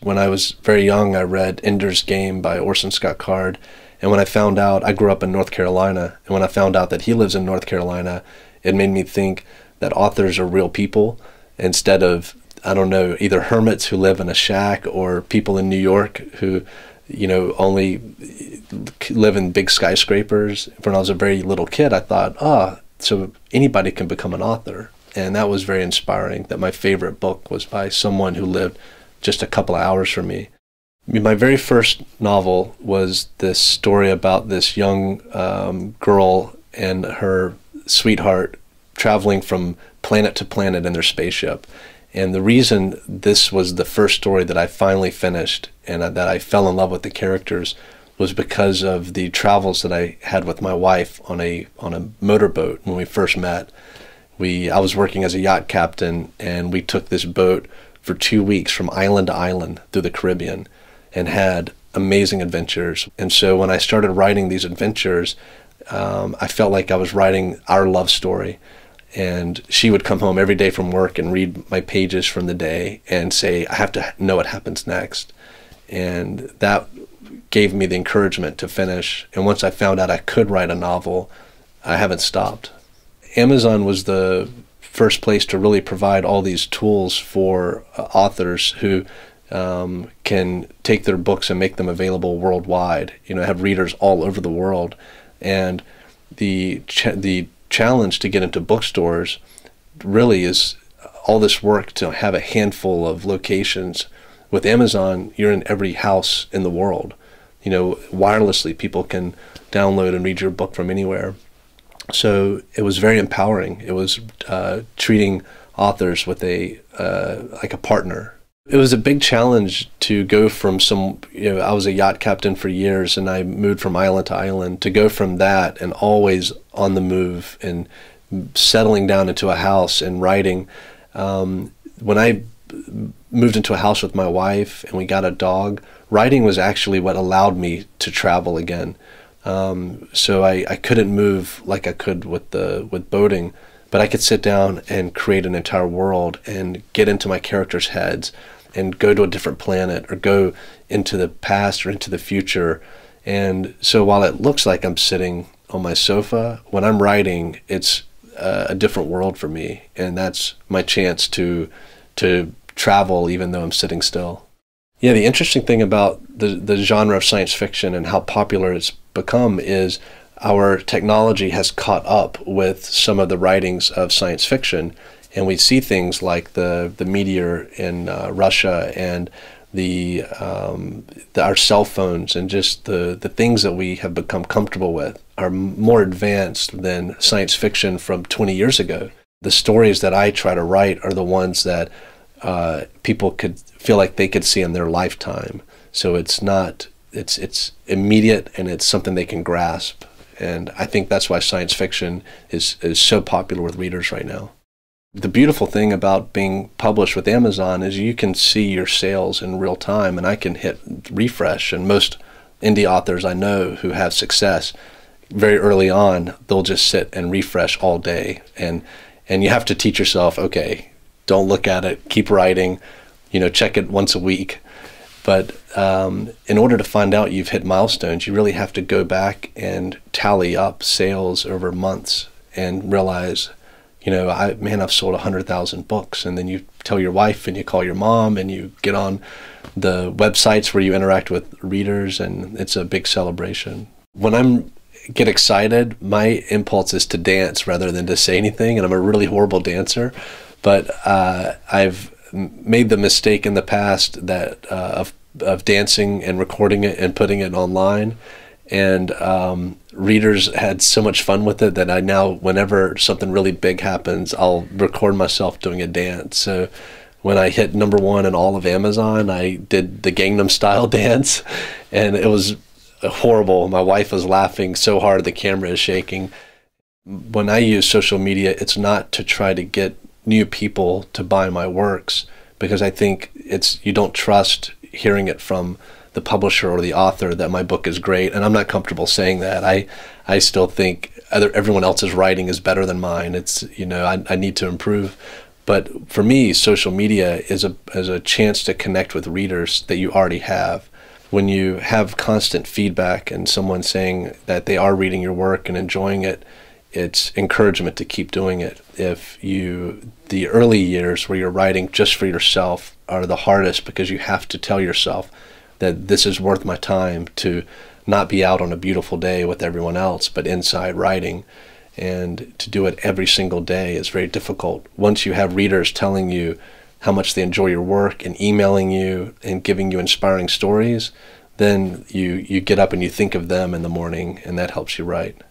When I was very young, I read Ender's Game by Orson Scott Card. And when I found out, I grew up in North Carolina, and when I found out that he lives in North Carolina, it made me think that authors are real people instead of, I don't know, either hermits who live in a shack or people in New York who, only live in big skyscrapers. When I was a very little kid, I thought, so anybody can become an author. And that was very inspiring, that my favorite book was by someone who lived just a couple of hours from me. My very first novel was this story about this young girl and her sweetheart traveling from planet to planet in their spaceship. And the reason this was the first story that I finally finished and that I fell in love with the characters was because of the travels that I had with my wife on a motorboat when we first met. I was working as a yacht captain, and we took this boat for 2 weeks from island to island through the Caribbean and had amazing adventures. And so when I started writing these adventures, I felt like I was writing our love story. And she would come home every day from work and read my pages from the day and say, I have to know what happens next. And that gave me the encouragement to finish. And once I found out I could write a novel, I haven't stopped. Amazon was the first place to really provide all these tools for authors who can take their books and make them available worldwide, have readers all over the world. And the challenge to get into bookstores really is all this work to have a handful of locations. With Amazon, you're in every house in the world. Wirelessly, people can download and read your book from anywhere. So it was very empowering. It was treating authors with like a partner. It was a big challenge to go from I was a yacht captain for years, and I moved from island to island, to go from that and always on the move and settling down into a house and writing. When I moved into a house with my wife and we got a dog, writing was actually what allowed me to travel again. So I couldn't move like I could with boating, but I could sit down and create an entire world and get into my characters' heads and go to a different planet or go into the past or into the future. And so while it looks like I'm sitting on my sofa, when I'm writing, it's a different world for me, and that's my chance to travel even though I'm sitting still. Yeah, the interesting thing about the genre of science fiction and how popular it's become is our technology has caught up with some of the writings of science fiction, and we see things like the meteor in Russia and our cell phones, and just the things that we have become comfortable with are more advanced than science fiction from 20 years ago. The stories that I try to write are the ones that people could feel like they could see in their lifetime. So it's immediate, and it's something they can grasp. And I think that's why science fiction is so popular with readers right now. The beautiful thing about being published with Amazon is you can see your sales in real time, and I can hit refresh. And most indie authors I know who have success, very early on, they'll just sit and refresh all day. And you have to teach yourself, okay, don't look at it, keep writing, check it once a week. But in order to find out you've hit milestones, you really have to go back and tally up sales over months and realize, I've sold 100,000 books. And then you tell your wife and you call your mom and you get on the websites where you interact with readers, and it's a big celebration. When I get excited, my impulse is to dance rather than to say anything, and I'm a really horrible dancer. But I've made the mistake in the past that of dancing and recording it and putting it online, and readers had so much fun with it that I now, whenever something really big happens, I'll record myself doing a dance. So when I hit #1 in all of Amazon, I did the Gangnam Style dance, and it was horrible. My wife was laughing so hard the camera is shaking. When I use social media, it's not to try to get new people to buy my works, because I think you don't trust hearing it from the publisher or the author that my book is great, and I'm not comfortable saying that. I still think everyone else's writing is better than mine. I need to improve, But for me, social media is a chance to connect with readers that you already have. When you have constant feedback and someone saying that they are reading your work and enjoying it, it's encouragement to keep doing it. The early years where you're writing just for yourself are the hardest, because you have to tell yourself that this is worth my time, to not be out on a beautiful day with everyone else, but inside writing. And to do it every single day is very difficult. Once you have readers telling you how much they enjoy your work and emailing you and giving you inspiring stories, then you get up and you think of them in the morning, and that helps you write.